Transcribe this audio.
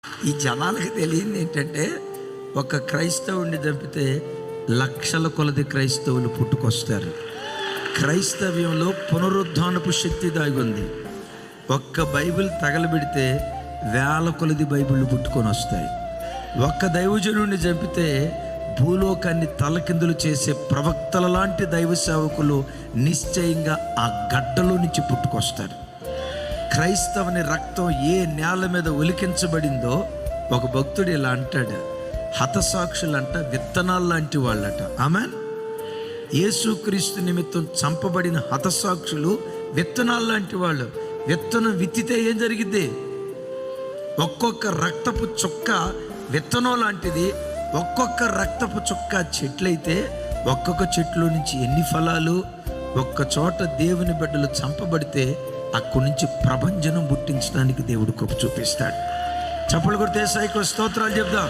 ఈ జనాలకు తెలియంది ఏంటంటే, ఒక క్రైస్తవుడిని చంపితే లక్షల కొలది క్రైస్తవులు పుట్టుకొస్తారు. క్రైస్తవ్యంలో పునరుద్ధానపు శక్తి దాగి ఉంది. ఒక్క బైబిల్ తగలబెడితే వేల కొలది బైబిళ్ళు పుట్టుకొని వస్తాయి. ఒక్క దైవజనుడిని చంపితే భూలోకాన్ని తలకిందులు చేసే ప్రవక్తల లాంటి దైవ సేవకులు నిశ్చయంగా ఆ గడ్డలో నుంచి పుట్టుకొస్తారు. క్రైస్తవుని రక్తం ఏ నేల మీద ఒలికించబడిందో ఒక భక్తుడు ఇలా అంటాడు, హతసాక్షులంట విత్తనాలు లాంటి వాళ్ళట. ఆమేన్. యేసుక్రీస్తు నిమిత్తం చంపబడిన హతసాక్షులు విత్తనాలు లాంటి వాళ్ళు. విత్తనం విత్తితే ఏం జరిగింది? ఒక్కొక్క రక్తపు చుక్క విత్తనం లాంటిది. ఒక్కొక్క రక్తపు చుక్క చెట్లయితే ఒక్కొక్క చెట్లో నుంచి ఎన్ని ఫలాలు. ఒక్క చోట దేవుని బిడ్డలు చంపబడితే అక్కడి నుంచి ప్రభంజనం పుట్టించడానికి దేవుడు కృప చూపిస్తాడు. చప్పలు కొడితే యేసయ్యకు స్తోత్రాలు చెప్దాం.